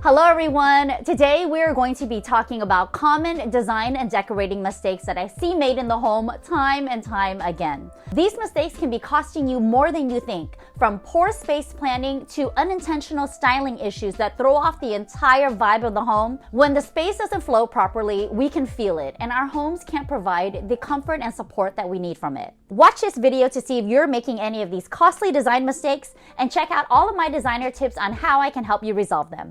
Hello everyone! Today we're going to be talking about common design and decorating mistakes that I see made in the home time and time again. These mistakes can be costing you more than you think, from poor space planning to unintentional styling issues that throw off the entire vibe of the home. When the space doesn't flow properly, we can feel it, and our homes can't provide the comfort and support that we need from it. Watch this video to see if you're making any of these costly design mistakes, and check out all of my designer tips on how I can help you resolve them.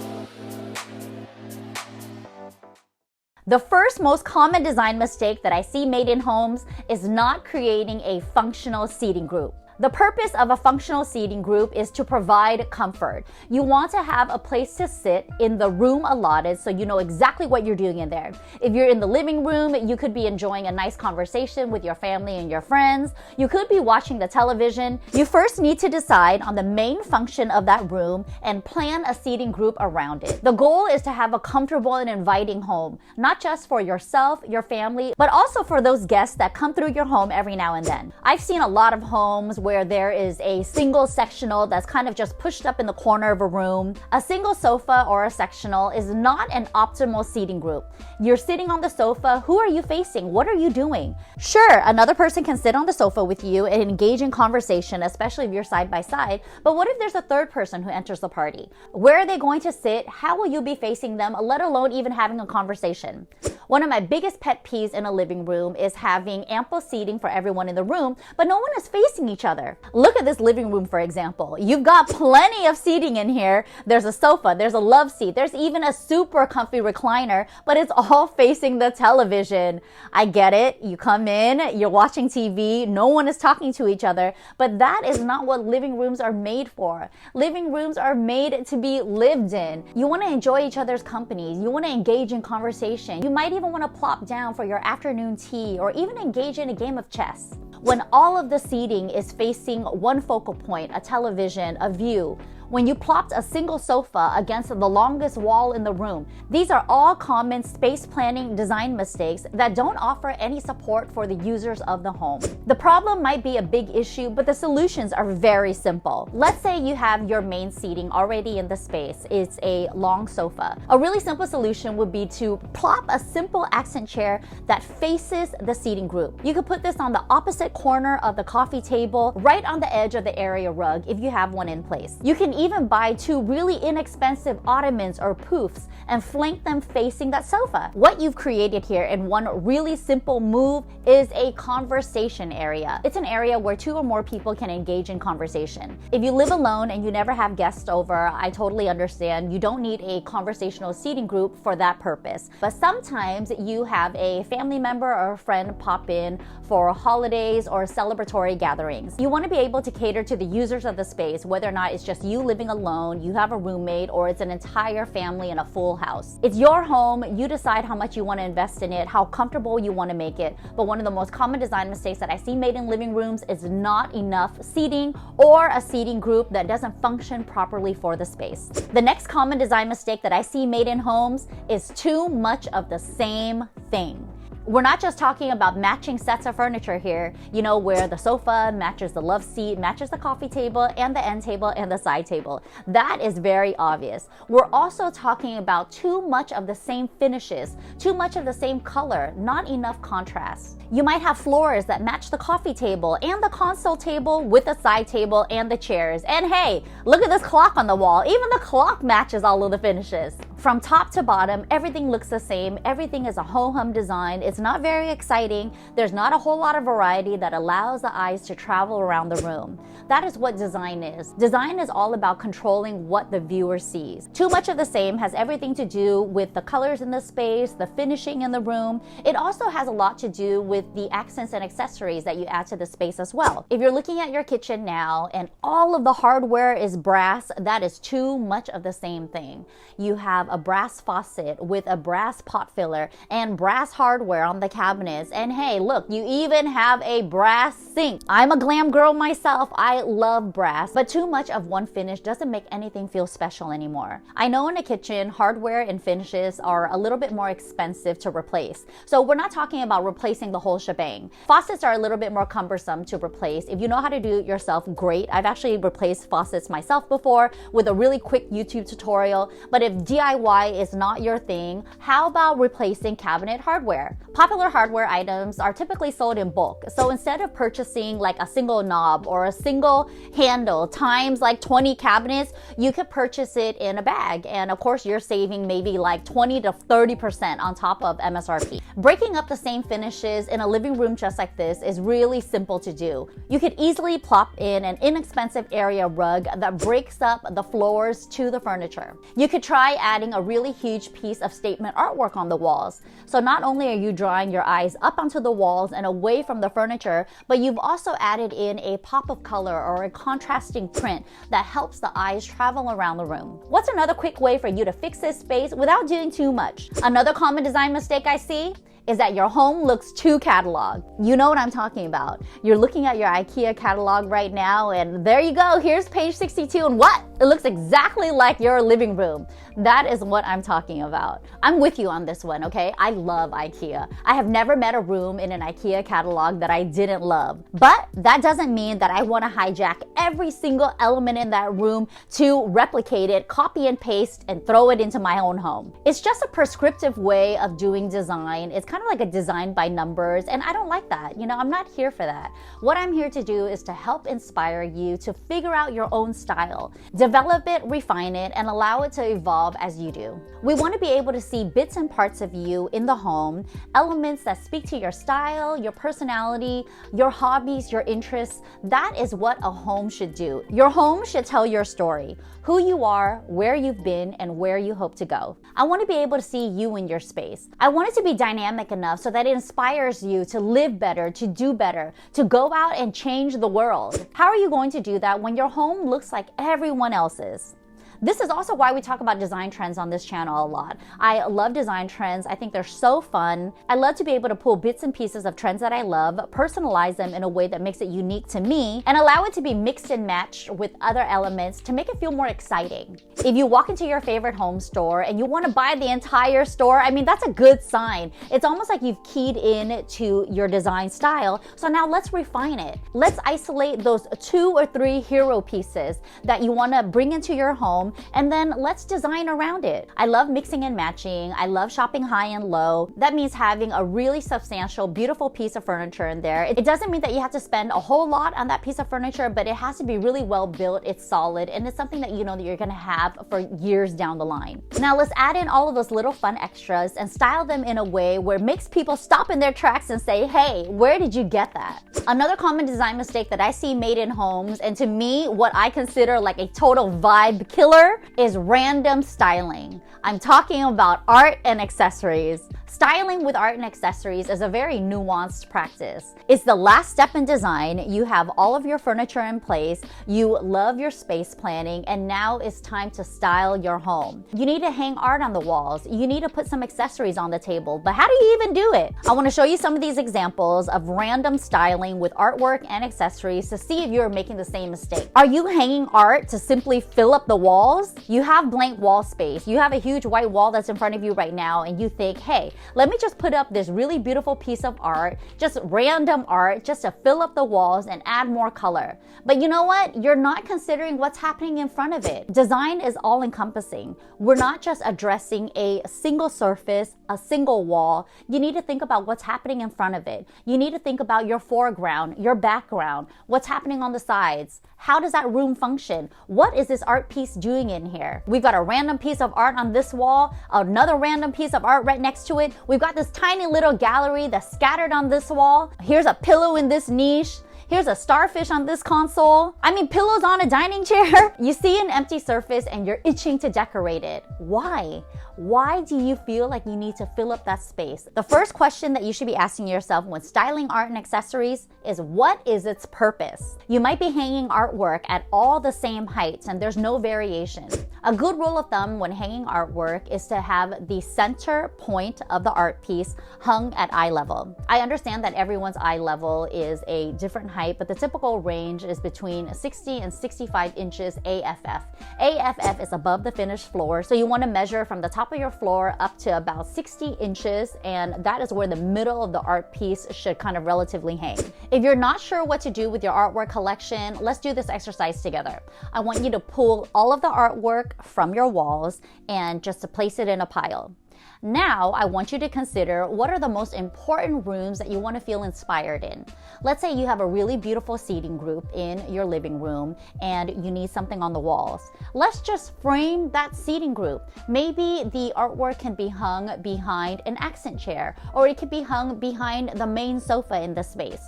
The first most common design mistake that I see made in homes is not creating a functional seating group. The purpose of a functional seating group is to provide comfort. You want to have a place to sit in the room allotted so you know exactly what you're doing in there. If you're in the living room, you could be enjoying a nice conversation with your family and your friends. You could be watching the television. You first need to decide on the main function of that room and plan a seating group around it. The goal is to have a comfortable and inviting home, not just for yourself, your family, but also for those guests that come through your home every now and then. I've seen a lot of homes where there is a single sectional that's kind of just pushed up in the corner of a room. A single sofa or a sectional is not an optimal seating group. You're sitting on the sofa. Who are you facing? What are you doing? Sure, another person can sit on the sofa with you and engage in conversation, especially if you're side by side, but what if there's a third person who enters the party? Where are they going to sit? How will you be facing them, let alone even having a conversation? One of my biggest pet peeves in a living room is having ample seating for everyone in the room, but no one is facing each other. Look at this living room, for example. You've got plenty of seating in here. There's a sofa, there's a love seat, there's even a super comfy recliner, but it's all facing the television. I get it. You come in, you're watching TV, no one is talking to each other, but that is not what living rooms are made for. Living rooms are made to be lived in. You want to enjoy each other's company. You want to engage in conversation. You might even want to plop down for your afternoon tea or even engage in a game of chess. When all of the seating is facing one focal point, a television, a view, when you plopped a single sofa against the longest wall in the room, these are all common space planning design mistakes that don't offer any support for the users of the home. The problem might be a big issue, but the solutions are very simple. Let's say you have your main seating already in the space. It's a long sofa. A really simple solution would be to plop a simple accent chair that faces the seating group. You could put this on the opposite corner of the coffee table, right on the edge of the area rug if you have one in place. You can even buy two really inexpensive ottomans or poofs and flank them facing that sofa. What you've created here in one really simple move is a conversation area. It's an area where two or more people can engage in conversation. If you live alone and you never have guests over, I totally understand. You don't need a conversational seating group for that purpose. But sometimes you have a family member or a friend pop in for holidays or celebratory gatherings. You want to be able to cater to the users of the space, whether or not it's just you living alone, you have a roommate, or it's an entire family in a full house. It's your home. You decide how much you want to invest in it, how comfortable you want to make it. But one of the most common design mistakes that I see made in living rooms is not enough seating or a seating group that doesn't function properly for the space. The next common design mistake that I see made in homes is too much of the same thing. We're not just talking about matching sets of furniture here, you know, where the sofa matches the love seat, matches the coffee table and the end table and the side table. That is very obvious. We're also talking about too much of the same finishes, too much of the same color, not enough contrast. You might have floors that match the coffee table and the console table with the side table and the chairs. And hey, look at this clock on the wall. Even the clock matches all of the finishes. From top to bottom, everything looks the same. Everything is a ho-hum design. It's not very exciting. There's not a whole lot of variety that allows the eyes to travel around the room. That is what design is. Design is all about controlling what the viewer sees. Too much of the same has everything to do with the colors in the space, the finishing in the room. It also has a lot to do with the accents and accessories that you add to the space as well. If you're looking at your kitchen now and all of the hardware is brass, that is too much of the same thing. You have a brass faucet with a brass pot filler and brass hardware on the cabinets. And hey, look, you even have a brass sink. I'm a glam girl myself. I love brass, but too much of one finish doesn't make anything feel special anymore. I know in a kitchen, hardware and finishes are a little bit more expensive to replace. So we're not talking about replacing the whole shebang. Faucets are a little bit more cumbersome to replace. If you know how to do it yourself, great. I've actually replaced faucets myself before with a really quick YouTube tutorial. But if DIY is not your thing, how about replacing cabinet hardware? Popular hardware items are typically sold in bulk. So instead of purchasing like a single knob or a single handle times like 20 cabinets, you could purchase it in a bag. And of course, you're saving maybe like 20 to 30% on top of MSRP. Breaking up the same finishes in a living room just like this is really simple to do. You could easily plop in an inexpensive area rug that breaks up the floors to the furniture. You could try adding a really huge piece of statement artwork on the walls. So not only are you drawing your eyes up onto the walls and away from the furniture, but you've also added in a pop of color or a contrasting print that helps the eyes travel around the room. What's another quick way for you to fix this space without doing too much? Another common design mistake I see is that your home looks too catalog. You know what I'm talking about. You're looking at your IKEA catalog right now, and there you go. Here's page 62, and what? It looks exactly like your living room. That is what I'm talking about. I'm with you on this one, okay? I love IKEA. I have never met a room in an IKEA catalog that I didn't love. But that doesn't mean that I want to hijack every single element in that room to replicate it, copy and paste, and throw it into my own home. It's just a prescriptive way of doing design. It's kind of like a design by numbers, and I don't like that. You know, I'm not here for that. What I'm here to do is to help inspire you to figure out your own style, develop it, refine it, and allow it to evolve as you do. We want to be able to see bits and parts of you in the home, elements that speak to your style, your personality, your hobbies, your interests. That is what a home should do. Your home should tell your story, who you are, where you've been, and where you hope to go. I want to be able to see you in your space. I want it to be dynamic enough so that it inspires you to live better, to do better, to go out and change the world. How are you going to do that when your home looks like everyone else's? This is also why we talk about design trends on this channel a lot. I love design trends. I think they're so fun. I love to be able to pull bits and pieces of trends that I love, personalize them in a way that makes it unique to me, and allow it to be mixed and matched with other elements to make it feel more exciting. If you walk into your favorite home store and you want to buy the entire store, I mean, that's a good sign. It's almost like you've keyed in to your design style. So now let's refine it. Let's isolate those 2 or 3 hero pieces that you want to bring into your home, and then let's design around it. I love mixing and matching. I love shopping high and low. That means having a really substantial, beautiful piece of furniture in there. It doesn't mean that you have to spend a whole lot on that piece of furniture, but it has to be really well built. It's solid, and it's something that you know that you're gonna have for years down the line. Now let's add in all of those little fun extras and style them in a way where it makes people stop in their tracks and say, hey, where did you get that? Another common design mistake that I see made in homes, and to me, what I consider like a total vibe killer, is random styling. I'm talking about art and accessories. Styling with art and accessories is a very nuanced practice. It's the last step in design. You have all of your furniture in place, you love your space planning, and now it's time to style your home. You need to hang art on the walls, you need to put some accessories on the table, but how do you even do it? I want to show you some of these examples of random styling with artwork and accessories to see if you're making the same mistake. Are you hanging art to simply fill up the walls? You have blank wall space. You have a huge white wall that's in front of you right now, and you think, hey, let me just put up this really beautiful piece of art, just random art, just to fill up the walls and add more color. But you know what? You're not considering what's happening in front of it. Design is all encompassing. We're not just addressing a single surface, a single wall. You need to think about what's happening in front of it. You need to think about your foreground, your background, what's happening on the sides. How does that room function? What is this art piece doing in here? We've got a random piece of art on this wall, another random piece of art right next to it. We've got this tiny little gallery that's scattered on this wall. Here's a pillow in this niche. Here's a starfish on this console. I mean, pillows on a dining chair. You see an empty surface and you're itching to decorate it. Why? Why do you feel like you need to fill up that space? The first question that you should be asking yourself when styling art and accessories is, what is its purpose? You might be hanging artwork at all the same heights and there's no variation. A good rule of thumb when hanging artwork is to have the center point of the art piece hung at eye level. I understand that everyone's eye level is a different height, but the typical range is between 60 and 65 inches AFF. AFF is above the finished floor, so you want to measure from the top of your floor up to about 60 inches, and that is where the middle of the art piece should kind of relatively hang. If you're not sure what to do with your artwork collection, let's do this exercise together. I want you to pull all of the artwork from your walls and just to place it in a pile. Now, I want you to consider what are the most important rooms that you want to feel inspired in. Let's say you have a really beautiful seating group in your living room and you need something on the walls. Let's just frame that seating group. Maybe the artwork can be hung behind an accent chair, or it could be hung behind the main sofa in the space.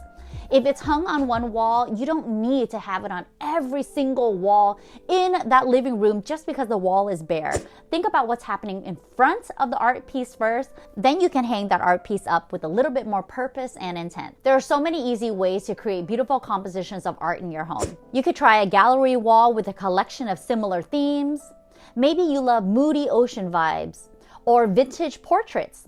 If it's hung on one wall, you don't need to have it on every single wall in that living room just because the wall is bare. Think about what's happening in front of the art piece first, then you can hang that art piece up with a little bit more purpose and intent. There are so many easy ways to create beautiful compositions of art in your home. You could try a gallery wall with a collection of similar themes. Maybe you love moody ocean vibes or vintage portraits.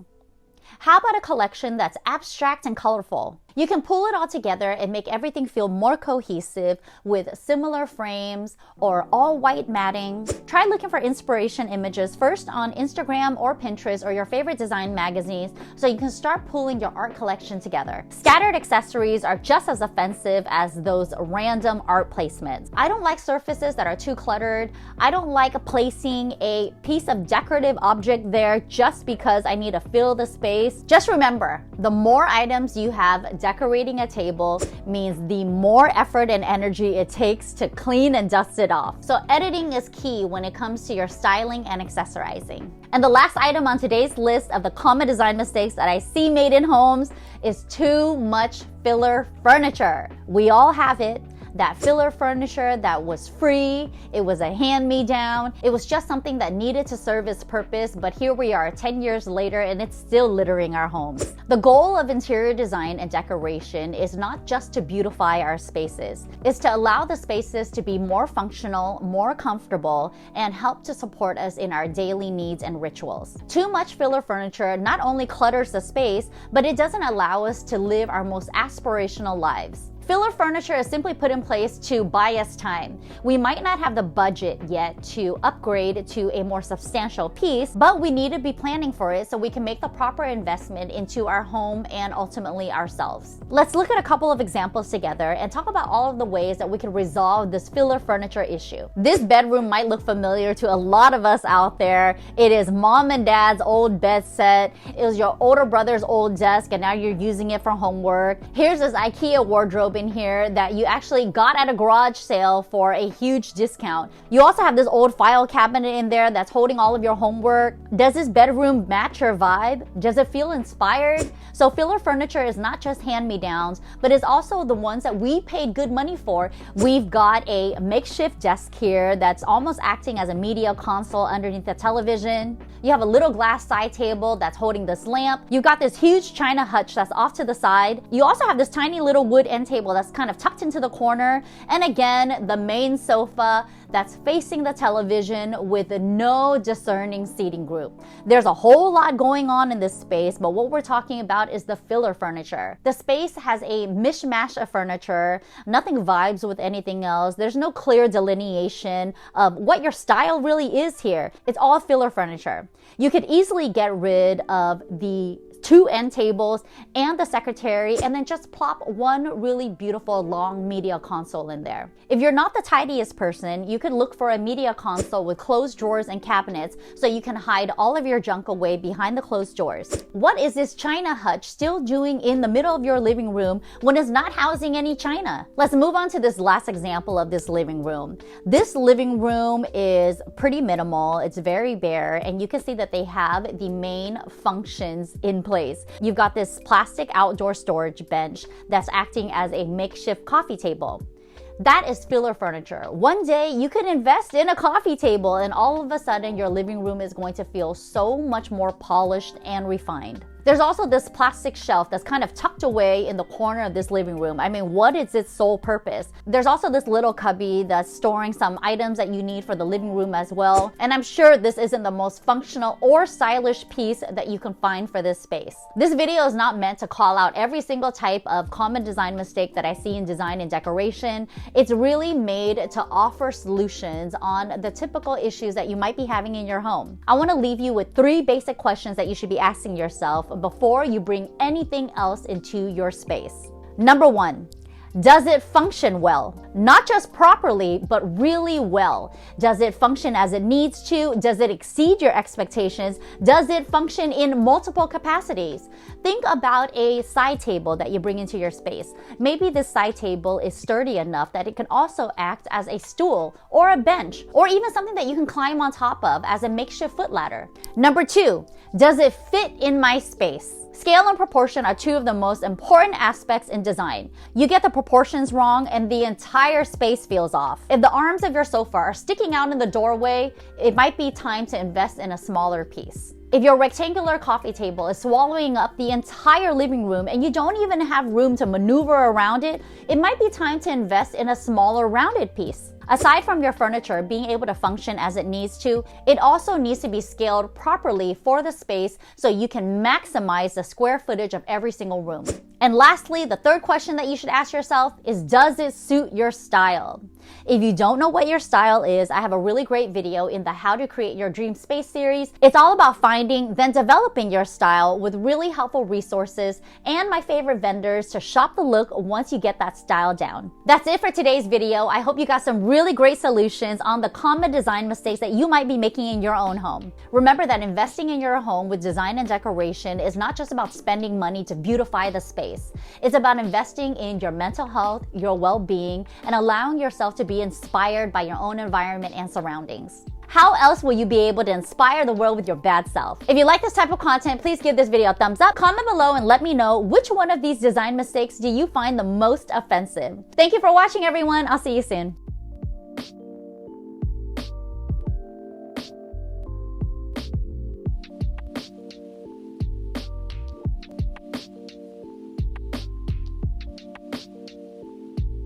How about a collection that's abstract and colorful? You can pull it all together and make everything feel more cohesive with similar frames or all white matting. Try looking for inspiration images first on Instagram or Pinterest or your favorite design magazines so you can start pulling your art collection together. Scattered accessories are just as offensive as those random art placements. I don't like surfaces that are too cluttered. I don't like placing a piece of decorative object there just because I need to fill the space. Just remember, the more items you have decorating a table means the more effort and energy it takes to clean and dust it off. So editing is key when it comes to your styling and accessorizing. And the last item on today's list of the common design mistakes that I see made in homes is too much filler furniture. We all have it. That filler furniture that was free, it was a hand-me-down, it was just something that needed to serve its purpose, but here we are 10 years later and it's still littering our homes. The goal of interior design and decoration is not just to beautify our spaces, it's to allow the spaces to be more functional, more comfortable, and help to support us in our daily needs and rituals. Too much filler furniture not only clutters the space, but it doesn't allow us to live our most aspirational lives. Filler furniture is simply put in place to buy us time. We might not have the budget yet to upgrade to a more substantial piece, but we need to be planning for it so we can make the proper investment into our home and ultimately ourselves. Let's look at a couple of examples together and talk about all of the ways that we can resolve this filler furniture issue. This bedroom might look familiar to a lot of us out there. It is mom and dad's old bed set. It was your older brother's old desk and now you're using it for homework. Here's this IKEA wardrobe in here that you actually got at a garage sale for a huge discount. You also have this old file cabinet in there that's holding all of your homework. Does this bedroom match your vibe? Does it feel inspired? So filler furniture is not just hand-me-downs, but it's also the ones that we paid good money for. We've got a makeshift desk here that's almost acting as a media console underneath the television. You have a little glass side table that's holding this lamp. You've got this huge china hutch that's off to the side. You also have this tiny little wood end table that's kind of tucked into the corner. And again, the main sofa that's facing the television with no discerning seating group. There's a whole lot going on in this space, but what we're talking about is the filler furniture. The space has a mishmash of furniture. Nothing vibes with anything else. There's no clear delineation of what your style really is here. It's all filler furniture. You could easily get rid of the two end tables and the secretary and then just plop one really beautiful long media console in there. If you're not the tidiest person, you could look for a media console with closed drawers and cabinets so you can hide all of your junk away behind the closed doors. What is this china hutch still doing in the middle of your living room when it's not housing any china? Let's move on to this last example of this living room. This living room is pretty minimal. It's very bare, and you can see that they have the main functions in place. You've got this plastic outdoor storage bench that's acting as a makeshift coffee table. That is filler furniture. One day you could invest in a coffee table and all of a sudden your living room is going to feel so much more polished and refined. There's also this plastic shelf that's kind of tucked away in the corner of this living room. I mean, what is its sole purpose? There's also this little cubby that's storing some items that you need for the living room as well. And I'm sure this isn't the most functional or stylish piece that you can find for this space. This video is not meant to call out every single type of common design mistake that I see in design and decoration. It's really made to offer solutions on the typical issues that you might be having in your home. I want to leave you with 3 basic questions that you should be asking yourself before you bring anything else into your space. Number 1, does it function well? Not just properly, but really well. Does it function as it needs to? Does it exceed your expectations? Does it function in multiple capacities? Think about a side table that you bring into your space. Maybe this side table is sturdy enough that it can also act as a stool or a bench, or even something that you can climb on top of as a makeshift foot ladder. Number 2, does it fit in my space? Scale and proportion are 2 of the most important aspects in design. You get the proportions wrong and the entire space feels off. If the arms of your sofa are sticking out in the doorway, it might be time to invest in a smaller piece. If your rectangular coffee table is swallowing up the entire living room and you don't even have room to maneuver around it, it might be time to invest in a smaller rounded piece. Aside from your furniture being able to function as it needs to, it also needs to be scaled properly for the space so you can maximize the square footage of every single room. And lastly, the 3rd question that you should ask yourself is, does it suit your style? If you don't know what your style is, I have a really great video in the How to Create Your Dream Space series. It's all about finding, then developing your style with really helpful resources and my favorite vendors to shop the look once you get that style down. That's it for today's video. I hope you got some really great solutions on the common design mistakes that you might be making in your own home. Remember that investing in your home with design and decoration is not just about spending money to beautify the space. It's about investing in your mental health, your well-being, and allowing yourself to be inspired by your own environment and surroundings. How else will you be able to inspire the world with your bad self? If you like this type of content, please give this video a thumbs up, comment below, and let me know which one of these design mistakes do you find the most offensive. Thank you for watching, everyone. I'll see you soon.